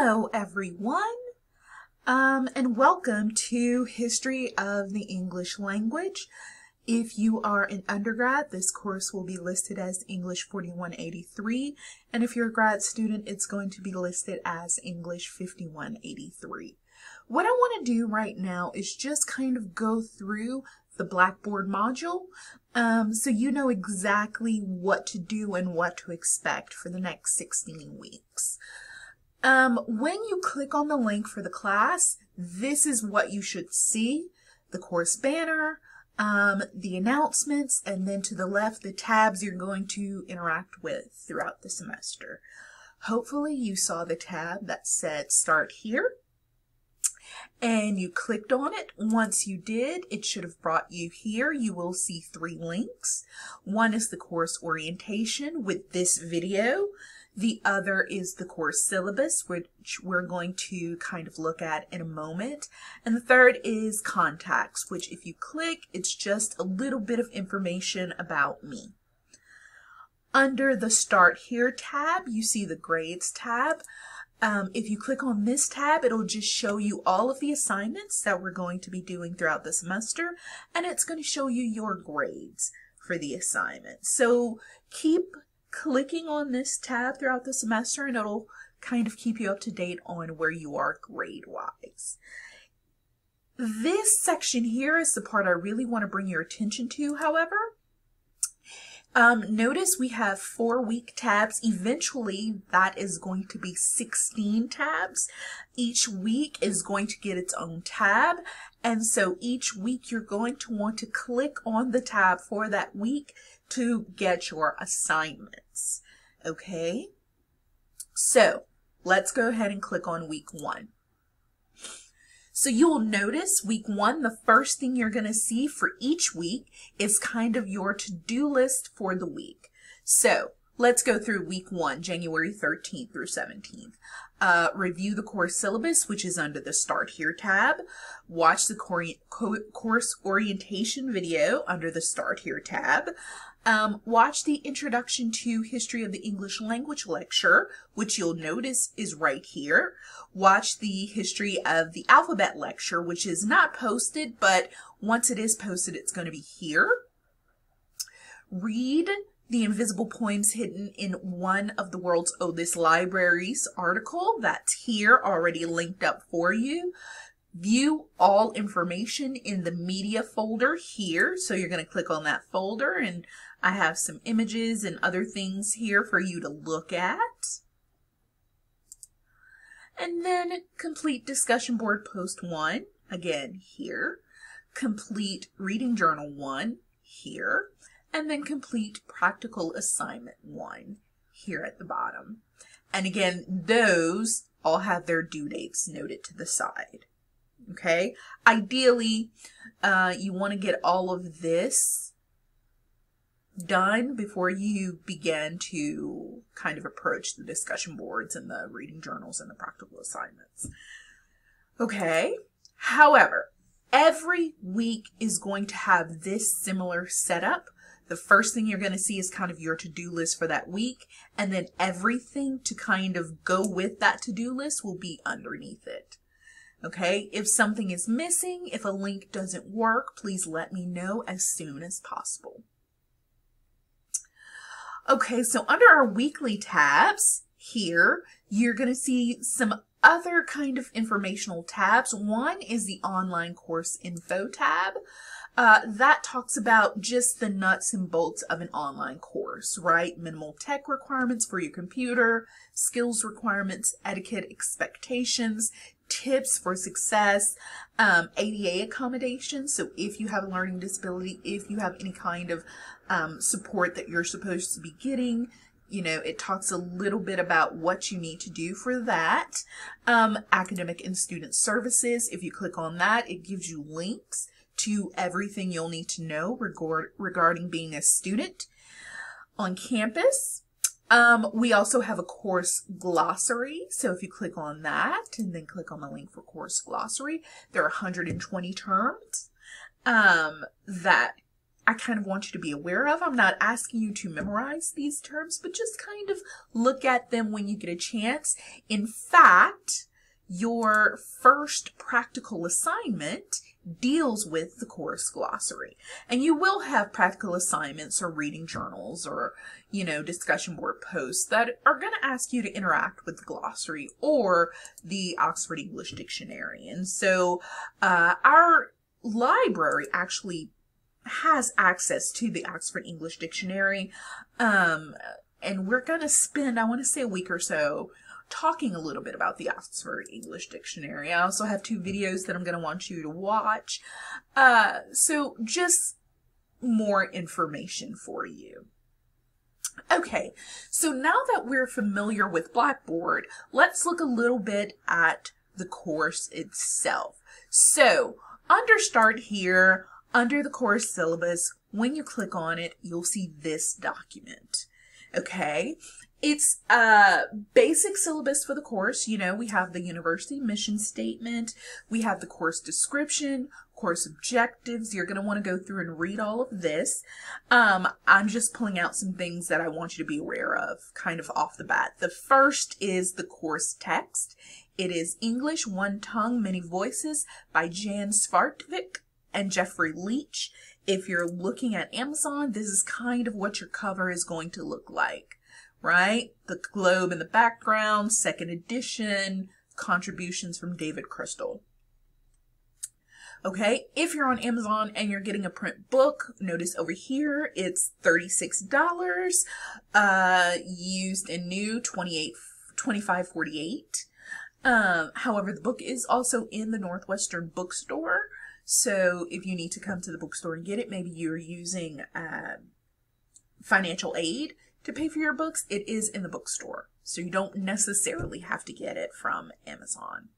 Hello everyone, and welcome to History of the English Language. If you are an undergrad, this course will be listed as English 4183, and if you're a grad student, it's going to be listed as English 5183. What I want to do right now is just kind of go through the Blackboard module so you know exactly what to do and what to expect for the next 16 weeks. When you click on the link for the class, this is what you should see: the course banner, the announcements, and then to the left, the tabs you're going to interact with throughout the semester. Hopefully you saw the tab that said Start Here, and you clicked on it. Once you did, it should have brought you here. You will see 3 links. One is the course orientation with this video. The other is the course syllabus, which we're going to kind of look at in a moment. And the third is contacts, which if you click, it's just a little bit of information about me. Under the Start Here tab, you see the Grades tab. If you click on this tab, it'll just show you all of the assignments that we're going to be doing throughout the semester, and it's going to show you your grades for the assignments. So keep clicking on this tab throughout the semester and it'll kind of keep you up to date on where you are grade-wise. This section here is the part I really want to bring your attention to, however. Notice we have 4-week tabs. Eventually, that is going to be 16 tabs. Each week is going to get its own tab. And so each week you're going to want to click on the tab for that week to get your assignments. Okay? So let's go ahead and click on week 1. So you'll notice week 1, the first thing you're going to see for each week is kind of your to-do list for the week. So let's go through week 1, January 13th through 17th. Review the course syllabus, which is under the Start Here tab. Watch the course orientation video under the Start Here tab. Watch the Introduction to History of the English Language lecture, which you'll notice is right here. Watch the History of the Alphabet lecture, which is not posted, but once it is posted, it's going to be here. Read the Invisible Poems Hidden in One of the World's Oldest Libraries article. That's here, already linked up for you. View all information in the media folder here. So you're going to click on that folder, and I have some images and other things here for you to look at. And then complete discussion board post 1, again here. Complete reading journal 1 here. And then complete practical assignment 1 here at the bottom. And again, those all have their due dates noted to the side. Okay, ideally, you want to get all of this done before you begin to kind of approach the discussion boards and the reading journals and the practical assignments. Okay, however, every week is going to have this similar setup. The first thing you're going to see is kind of your to-do list for that week, and then everything to kind of go with that to-do list will be underneath it. Okay, if something is missing, if a link doesn't work, please let me know as soon as possible. Okay, so under our weekly tabs here, you're going to see some other kind of informational tabs. One is the online course info tab. That talks about just the nuts and bolts of an online course, right? Minimal tech requirements for your computer, skills requirements, etiquette expectations, tips for success, ADA accommodations. So if you have a learning disability, if you have any kind of support that you're supposed to be getting, you know, it talks a little bit about what you need to do for that. Academic and student services, if you click on that, it gives you links to everything you'll need to know regarding being a student on campus. We also have a course glossary. So if you click on that and then click on the link for course glossary, there are 120 terms that I kind of want you to be aware of. I'm not asking you to memorize these terms, but just kind of look at them when you get a chance. In fact, your first practical assignment deals with the course glossary. And you will have practical assignments or reading journals or, discussion board posts that are going to ask you to interact with the glossary or the Oxford English Dictionary. And so our library actually has access to the Oxford English Dictionary. And we're going to spend, I want to say, a week or so talking a little bit about the Oxford English Dictionary. I also have 2 videos that I'm going to want you to watch. So just more information for you. Okay, so now that we're familiar with Blackboard, let's look a little bit at the course itself. So under Start here, under the course syllabus, when you click on it, you'll see this document. Okay, it's a basic syllabus for the course. We have the university mission statement, we have the course description, course objectives. You're going to want to go through and read all of this. I'm just pulling out some things that I want you to be aware of kind of off the bat. The first is the course text. It is English, One Tongue, Many Voices by Jan Svartvik and Jeffrey Leach. If you're looking at Amazon, this is kind of what your cover is going to look like, right? The globe in the background, 2nd edition, contributions from David Crystal. Okay, if you're on Amazon and you're getting a print book, notice over here it's $36, used and new $25.48. However, the book is also in the Northwestern Bookstore. So if you need to come to the bookstore and get it, maybe you're using financial aid to pay for your books, it is in the bookstore. So you don't necessarily have to get it from Amazon.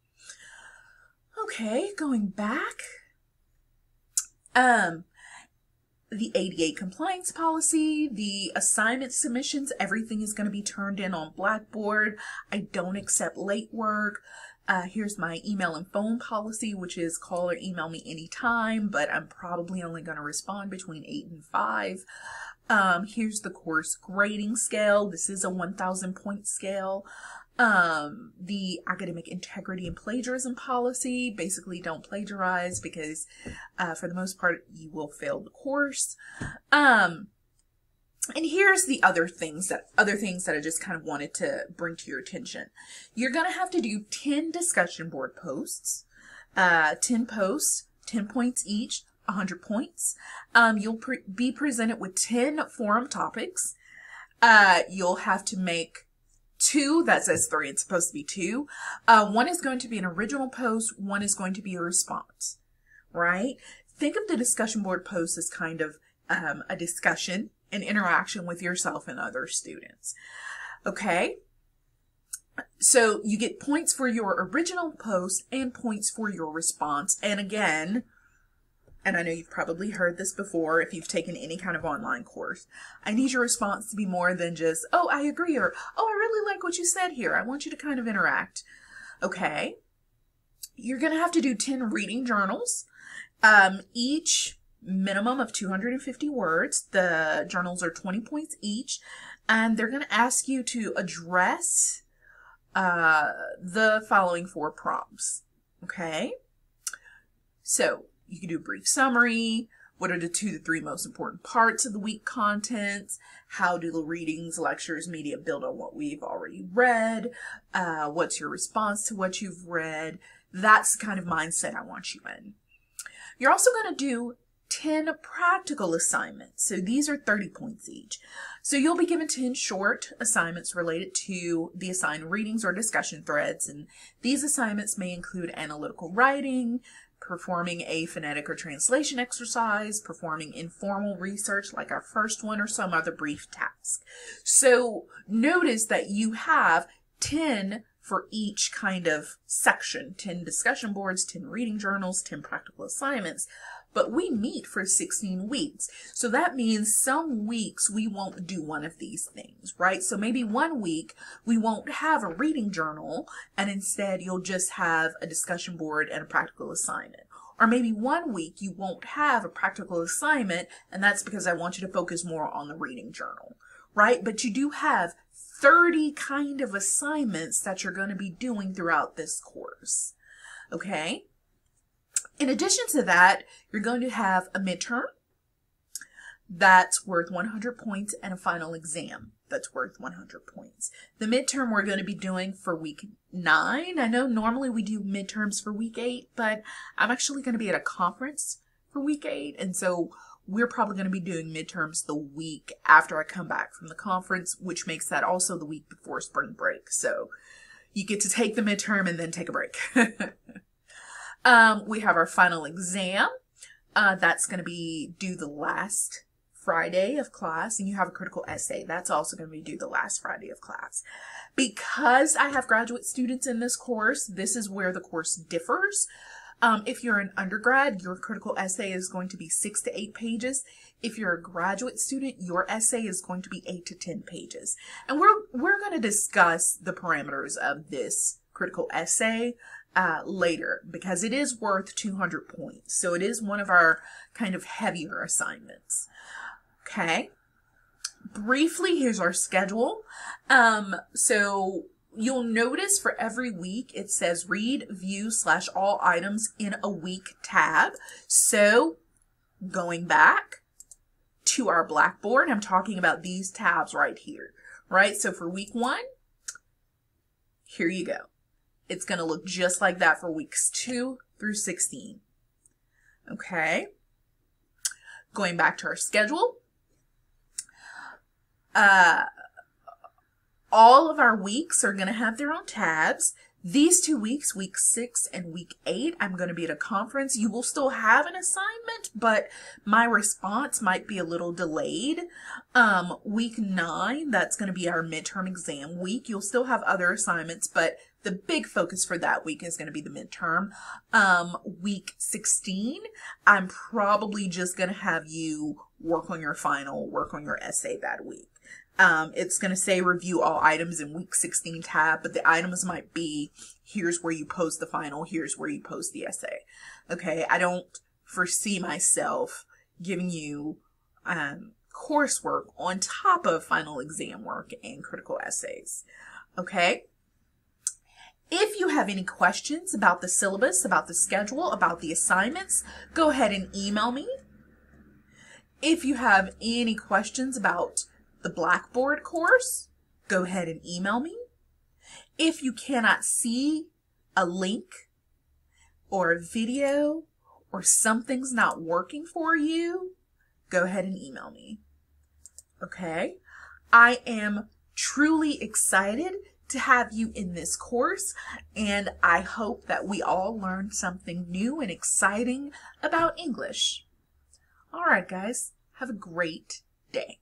Okay, going back. The ADA compliance policy, the assignment submissions, everything is going to be turned in on Blackboard. I don't accept late work. Here's my email and phone policy, which is call or email me anytime, but I'm probably only going to respond between 8 and 5. Here's the course grading scale. This is a 1,000 point scale. The academic integrity and plagiarism policy, basically don't plagiarize because for the most part you will fail the course. And here's the other things that I just kind of wanted to bring to your attention. You're going to have to do 10 discussion board posts, 10 posts, 10 points each, 100 points. You'll be presented with 10 forum topics. You'll have to make 2, that says 3, it's supposed to be 2. One is going to be an original post, one is going to be a response, right? Think of the discussion board post as kind of a discussion, an interaction with yourself and other students. Okay, so you get points for your original post and points for your response. And again, and I know you've probably heard this before if you've taken any kind of online course, I need your response to be more than just, oh, I agree, or, oh, I really like what you said here. I want you to kind of interact. Okay, you're going to have to do 10 reading journals, each minimum of 250 words. The journals are 20 points each, and they're going to ask you to address the following 4 prompts. Okay, so you can do a brief summary. What are the 2 to 3 most important parts of the week contents? How do the readings, lectures, media build on what we've already read? What's your response to what you've read? That's the kind of mindset I want you in. You're also going to do 10 practical assignments. So these are 30 points each. So you'll be given 10 short assignments related to the assigned readings or discussion threads. And these assignments may include analytical writing, performing a phonetic or translation exercise, performing informal research like our first one, or some other brief task. So notice that you have 10 for each kind of section, 10 discussion boards, 10 reading journals, 10 practical assignments. But we meet for 16 weeks. So that means some weeks we won't do one of these things, right? So maybe one week we won't have a reading journal and instead you'll just have a discussion board and a practical assignment. Or maybe one week you won't have a practical assignment, and that's because I want you to focus more on the reading journal, right? But you do have 30 kind of assignments that you're going to be doing throughout this course, okay? In addition to that, you're going to have a midterm that's worth 100 points and a final exam that's worth 100 points. The midterm we're going to be doing for week 9. I know normally we do midterms for week 8, but I'm actually going to be at a conference for week 8, and so we're probably going to be doing midterms the week after I come back from the conference, which makes that also the week before spring break. So you get to take the midterm and then take a break. We have our final exam. That's going to be due the last Friday of class, and you have a critical essay. That's also going to be due the last Friday of class. Because I have graduate students in this course, this is where the course differs. If you're an undergrad, your critical essay is going to be 6 to 8 pages. If you're a graduate student, your essay is going to be 8 to 10 pages. And we're going to discuss the parameters of this critical essay later, because it is worth 200 points. So it is one of our kind of heavier assignments. Okay. Briefly, here's our schedule. So you'll notice for every week it says read, view / all items in a week tab. So going back to our Blackboard, I'm talking about these tabs right here, right? So for week 1, here you go. It's going to look just like that for weeks 2 through 16. Okay. Going back to our schedule. All of our weeks are going to have their own tabs. These 2 weeks, week 6 and week 8, I'm going to be at a conference. You will still have an assignment, but my response might be a little delayed. Week 9, that's going to be our midterm exam week. You'll still have other assignments, but the big focus for that week is going to be the midterm. Week 16, I'm probably just going to have you work on your final, work on your essay that week. It's going to say review all items in week 16 tab, but the items might be, here's where you post the final, here's where you post the essay. Okay, I don't foresee myself giving you coursework on top of final exam work and critical essays. Okay. If you have any questions about the syllabus, about the schedule, about the assignments, go ahead and email me. If you have any questions about the Blackboard course, go ahead and email me. If you cannot see a link or a video or something's not working for you, go ahead and email me. Okay? I am truly excited to have you in this course, and I hope that we all learn something new and exciting about English. All right, guys, have a great day.